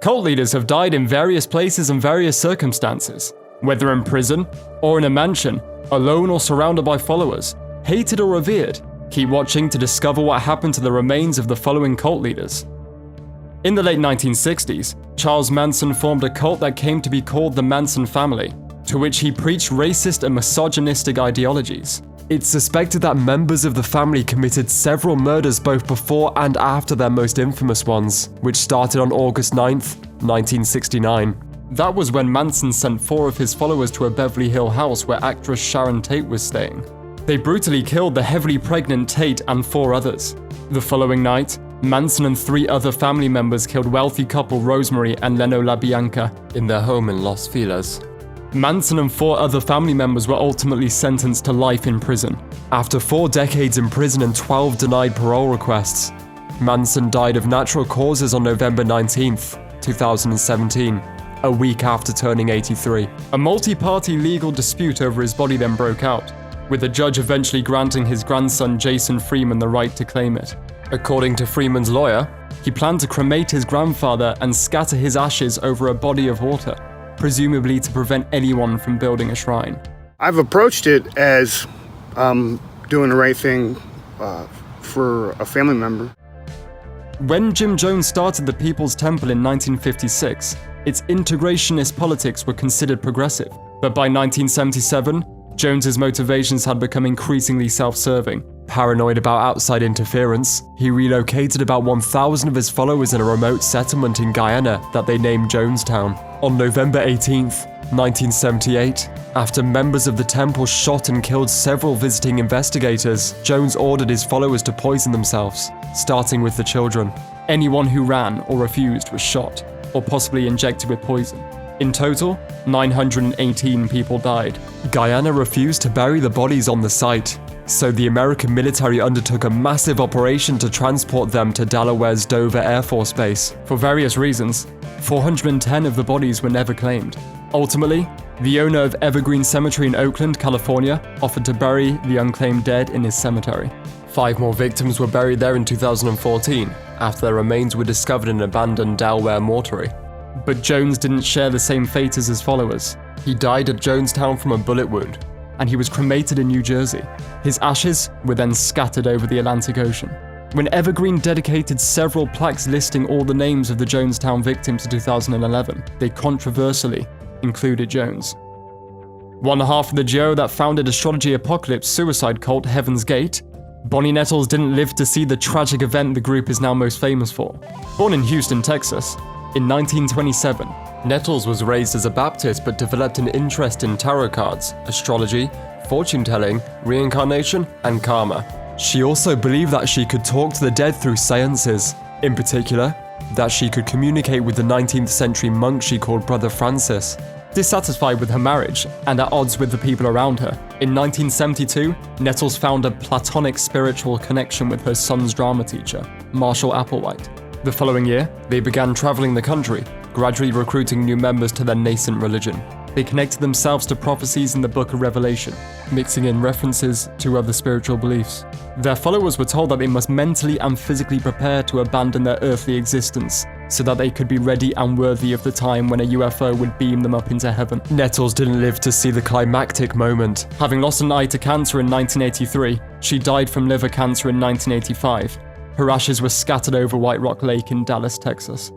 Cult leaders have died in various places and various circumstances, whether in prison or in a mansion, alone or surrounded by followers, hated or revered. Keep watching to discover what happened to the remains of the following cult leaders. In the late 1960s, Charles Manson formed a cult that came to be called the Manson family, to which he preached racist and misogynistic ideologies. It's suspected that members of the family committed several murders both before and after their most infamous ones, which started on August 9th, 1969. That was when Manson sent 4 of his followers to a Beverly Hills house where actress Sharon Tate was staying. They brutally killed the heavily pregnant Tate and 4 others. The following night, Manson and 3 other family members killed wealthy couple Rosemary and Leno LaBianca in their home in Los Feliz. Manson and 4 other family members were ultimately sentenced to life in prison. After 4 decades in prison and 12 denied parole requests, Manson died of natural causes on November 19th, 2017, a week after turning 83. A multi-party legal dispute over his body then broke out, with the judge eventually granting his grandson Jason Freeman the right to claim it. According to Freeman's lawyer, he planned to cremate his grandfather and scatter his ashes over a body of water, presumably to prevent anyone from building a shrine. I've approached it as doing the right thing for a family member. When Jim Jones started the People's Temple in 1956, its integrationist politics were considered progressive. But by 1977, Jones's motivations had become increasingly self-serving. Paranoid about outside interference, he relocated about 1,000 of his followers in a remote settlement in Guyana that they named Jonestown. On November 18th, 1978, after members of the temple shot and killed several visiting investigators, Jones ordered his followers to poison themselves, starting with the children. Anyone who ran or refused was shot, or possibly injected with poison. In total, 918 people died. Guyana refused to bury the bodies on the site, so the American military undertook a massive operation to transport them to Delaware's Dover Air Force Base. For various reasons, 410 of the bodies were never claimed. Ultimately, the owner of Evergreen Cemetery in Oakland, California, offered to bury the unclaimed dead in his cemetery. 5 more victims were buried there in 2014, after their remains were discovered in an abandoned Delaware mortuary. But Jones didn't share the same fate as his followers. He died at Jonestown from a bullet wound, and he was cremated in New Jersey. His ashes were then scattered over the Atlantic Ocean. When Evergreen dedicated several plaques listing all the names of the Jonestown victims in 2011, they controversially included Jones. One half of the duo that founded Astrology Apocalypse suicide cult Heaven's Gate, Bonnie Nettles didn't live to see the tragic event the group is now most famous for. Born in Houston, Texas, in 1927, Nettles was raised as a Baptist but developed an interest in tarot cards, astrology, fortune-telling, reincarnation, and karma. She also believed that she could talk to the dead through seances, in particular, that she could communicate with the 19th century monk she called Brother Francis. Dissatisfied with her marriage and at odds with the people around her, in 1972, Nettles found a platonic spiritual connection with her son's drama teacher, Marshall Applewhite. The following year, they began traveling the country, gradually recruiting new members to their nascent religion. They connected themselves to prophecies in the Book of Revelation, mixing in references to other spiritual beliefs. Their followers were told that they must mentally and physically prepare to abandon their earthly existence, so that they could be ready and worthy of the time when a UFO would beam them up into heaven. Nettles didn't live to see the climactic moment. Having lost an eye to cancer in 1983, she died from liver cancer in 1985. Her ashes were scattered over White Rock Lake in Dallas, Texas.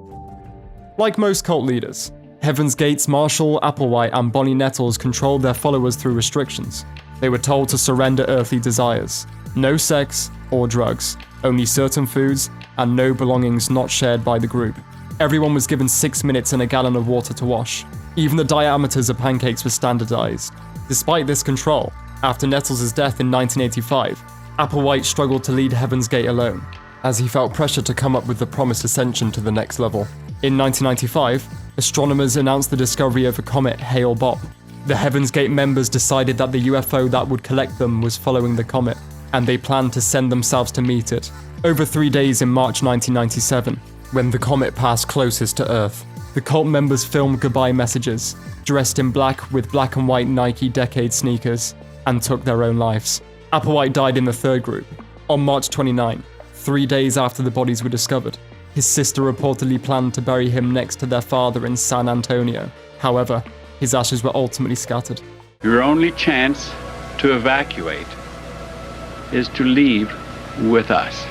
Like most cult leaders, Heaven's Gate's Marshall Applewhite and Bonnie Nettles controlled their followers through restrictions. They were told to surrender earthly desires. No sex or drugs, only certain foods, and no belongings not shared by the group. Everyone was given 6 minutes and a gallon of water to wash. Even the diameters of pancakes were standardized. Despite this control, after Nettles' death in 1985, Applewhite struggled to lead Heaven's Gate alone, as he felt pressure to come up with the promised ascension to the next level. In 1995, astronomers announced the discovery of a comet Hale-Bopp. The Heaven's Gate members decided that the UFO that would collect them was following the comet, and they planned to send themselves to meet it. Over 3 days in March 1997, when the comet passed closest to Earth, the cult members filmed goodbye messages, dressed in black with black and white Nike Decade sneakers, and took their own lives. Applewhite died in the third group, on March 29, 3 days after the bodies were discovered. His sister reportedly planned to bury him next to their father in San Antonio. However, his ashes were ultimately scattered. Your only chance to evacuate is to leave with us.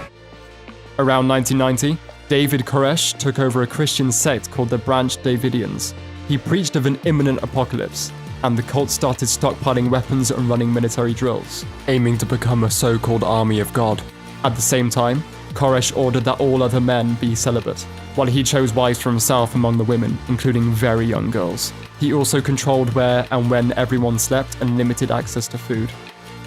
Around 1990, David Koresh took over a Christian sect called the Branch Davidians. He preached of an imminent apocalypse, and the cult started stockpiling weapons and running military drills, aiming to become a so-called army of God. At the same time, Koresh ordered that all other men be celibate, while he chose wives for himself among the women, including very young girls. He also controlled where and when everyone slept and limited access to food.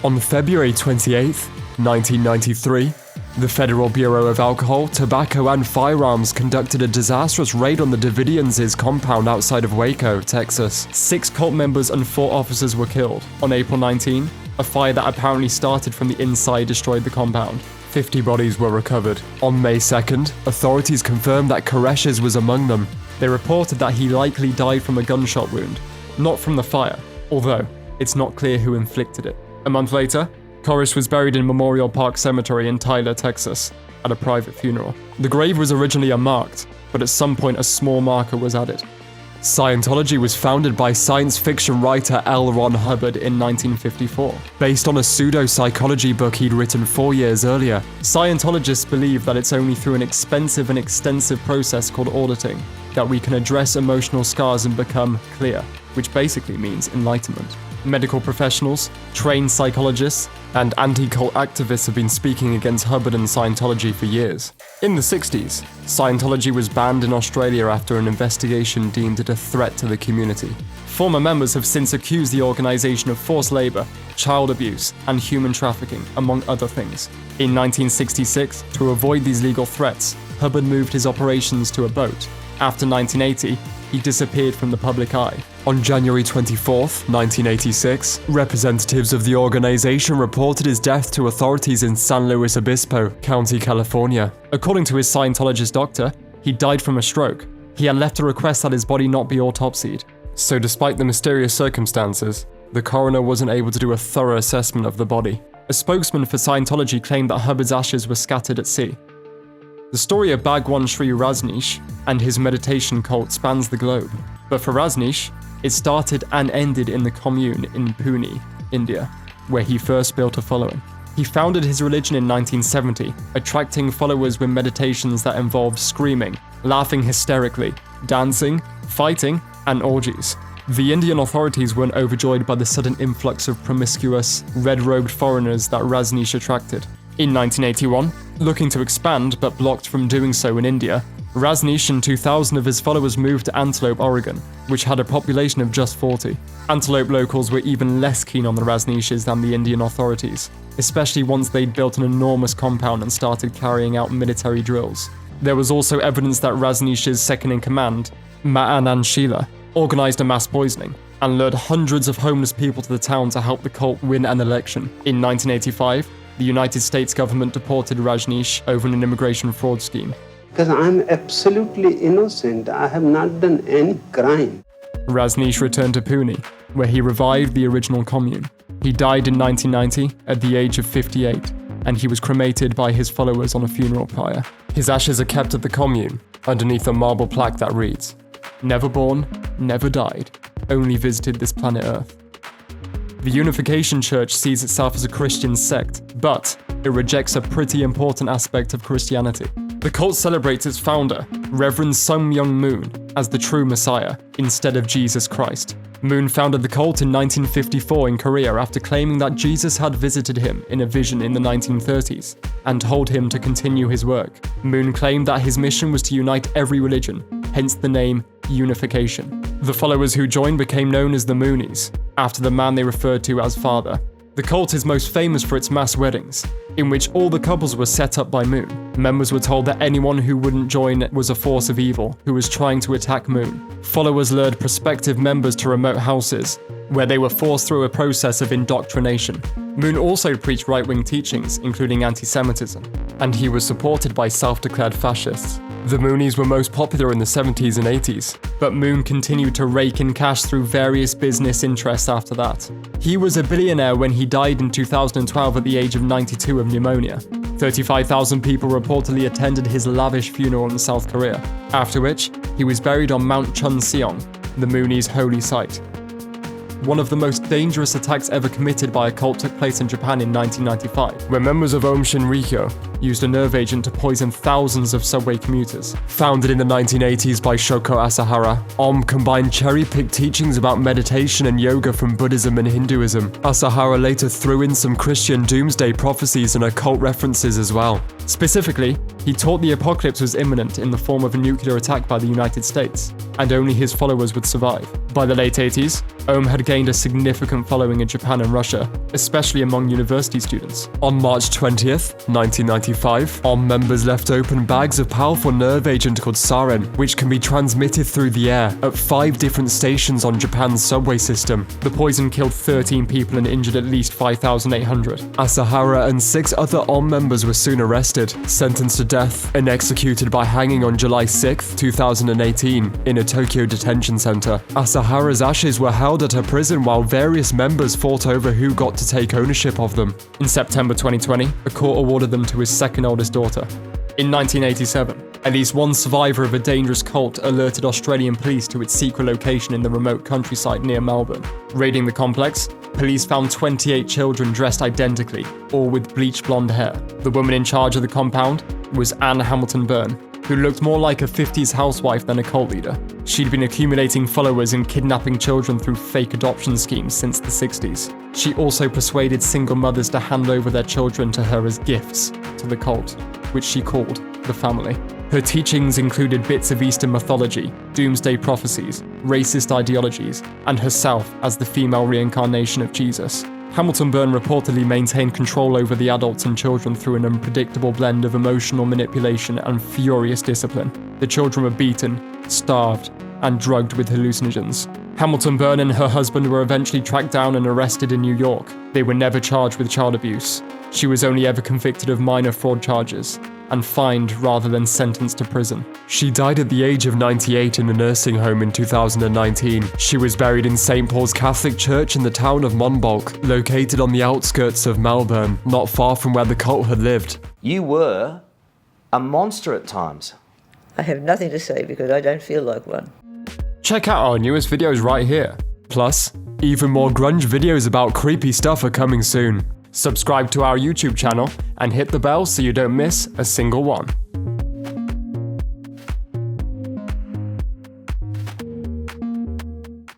On February 28, 1993, the Federal Bureau of Alcohol, Tobacco and Firearms conducted a disastrous raid on the Davidians' compound outside of Waco, Texas. 6 cult members and 4 officers were killed. On April 19, a fire that apparently started from the inside destroyed the compound. 50 bodies were recovered. On May 2nd, authorities confirmed that Koresh was among them. They reported that he likely died from a gunshot wound, not from the fire, although it's not clear who inflicted it. A month later, Koresh was buried in Memorial Park Cemetery in Tyler, Texas, at a private funeral. The grave was originally unmarked, but at some point a small marker was added. Scientology was founded by science fiction writer L. Ron Hubbard in 1954, based on a pseudo-psychology book he'd written 4 years earlier. Scientologists believe that it's only through an expensive and extensive process called auditing that we can address emotional scars and become clear, which basically means enlightenment. Medical professionals, trained psychologists, and anti-cult activists have been speaking against Hubbard and Scientology for years. In the 60s, Scientology was banned in Australia after an investigation deemed it a threat to the community. Former members have since accused the organization of forced labor, child abuse, and human trafficking, among other things. In 1966, to avoid these legal threats, Hubbard moved his operations to a boat. After 1980, he disappeared from the public eye. On January 24, 1986, representatives of the organization reported his death to authorities in San Luis Obispo, County, California. According to his Scientologist doctor, he died from a stroke. He had left a request that his body not be autopsied. So despite the mysterious circumstances, the coroner wasn't able to do a thorough assessment of the body. A spokesman for Scientology claimed that Hubbard's ashes were scattered at sea. The story of Bhagwan Shree Rajneesh and his meditation cult spans the globe. But for Rajneesh, it started and ended in the commune in Pune, India, where he first built a following. He founded his religion in 1970, attracting followers with meditations that involved screaming, laughing hysterically, dancing, fighting, and orgies. The Indian authorities weren't overjoyed by the sudden influx of promiscuous, red-robed foreigners that Rajneesh attracted. In 1981, looking to expand but blocked from doing so in India, Rajneesh and 2,000 of his followers moved to Antelope, Oregon, which had a population of just 40. Antelope locals were even less keen on the Rajneeshes than the Indian authorities, especially once they'd built an enormous compound and started carrying out military drills. There was also evidence that Rajneesh's second-in-command, Ma'anan Sheela, organized a mass poisoning and lured hundreds of homeless people to the town to help the cult win an election. In 1985, the United States government deported Rajneesh over an immigration fraud scheme. Because I'm absolutely innocent. I have not done any crime. Rajneesh returned to Pune, where he revived the original commune. He died in 1990 at the age of 58, and he was cremated by his followers on a funeral pyre. His ashes are kept at the commune, underneath a marble plaque that reads, "Never born, never died, only visited this planet Earth." The Unification Church sees itself as a Christian sect, but it rejects a pretty important aspect of Christianity. The cult celebrates its founder, Reverend Myung Moon, as the true Messiah, instead of Jesus Christ. Moon founded the cult in 1954 in Korea after claiming that Jesus had visited him in a vision in the 1930s and told him to continue his work. Moon claimed that his mission was to unite every religion, hence the name Unification. The followers who joined became known as the Moonies, after the man they referred to as Father. The cult is most famous for its mass weddings, in which all the couples were set up by Moon. Members were told that anyone who wouldn't join was a force of evil who was trying to attack Moon. Followers lured prospective members to remote houses, where they were forced through a process of indoctrination. Moon also preached right-wing teachings, including anti-Semitism, and he was supported by self-declared fascists. The Moonies were most popular in the 70s and 80s, but Moon continued to rake in cash through various business interests after that. He was a billionaire when he died in 2012 at the age of 92 of pneumonia. 35,000 people reportedly attended his lavish funeral in South Korea, after which he was buried on Mount Chunseong, the Moonies' holy site. One of the most dangerous attacks ever committed by a cult took place in Japan in 1995, where members of Aum Shinrikyo used a nerve agent to poison thousands of subway commuters. Founded in the 1980s by Shoko Asahara, Aum combined cherry-picked teachings about meditation and yoga from Buddhism and Hinduism. Asahara later threw in some Christian doomsday prophecies and occult references as well. Specifically, he taught the apocalypse was imminent in the form of a nuclear attack by the United States, and only his followers would survive. By the late 80s, Aum had gained a significant following in Japan and Russia, especially among university students. On March 20th, 1995, Aum members left open bags of powerful nerve agent called sarin, which can be transmitted through the air at 5 different stations on Japan's subway system. The poison killed 13 people and injured at least 5,800. Asahara and 6 other Aum members were soon arrested, sentenced to death, and executed by hanging on July 6, 2018, in a Tokyo detention center. Asahara's ashes were held at her prison while various members fought over who got to take ownership of them. In September 2020, a court awarded them to his second oldest daughter. In 1987, at least one survivor of a dangerous cult alerted Australian police to its secret location in the remote countryside near Melbourne. Raiding the complex, police found 28 children dressed identically, all with bleached blonde hair. The woman in charge of the compound was Anne Hamilton-Byrne, who looked more like a 50s housewife than a cult leader. She'd been accumulating followers and kidnapping children through fake adoption schemes since the 60s. She also persuaded single mothers to hand over their children to her as gifts to the cult, which she called the family. Her teachings included bits of Eastern mythology, doomsday prophecies, racist ideologies, and herself as the female reincarnation of Jesus. Hamilton-Byrne reportedly maintained control over the adults and children through an unpredictable blend of emotional manipulation and furious discipline. The children were beaten, starved, and drugged with hallucinogens. Hamilton-Byrne and her husband were eventually tracked down and arrested in New York. They were never charged with child abuse. She was only ever convicted of minor fraud charges and fined rather than sentenced to prison. She died at the age of 98 in a nursing home in 2019. She was buried in St. Paul's Catholic Church in the town of Monbulk, located on the outskirts of Melbourne, not far from where the cult had lived. You were a monster at times. I have nothing to say because I don't feel like one. Check out our newest videos right here. Plus, even more grunge videos about creepy stuff are coming soon. Subscribe to our YouTube channel and hit the bell so you don't miss a single one.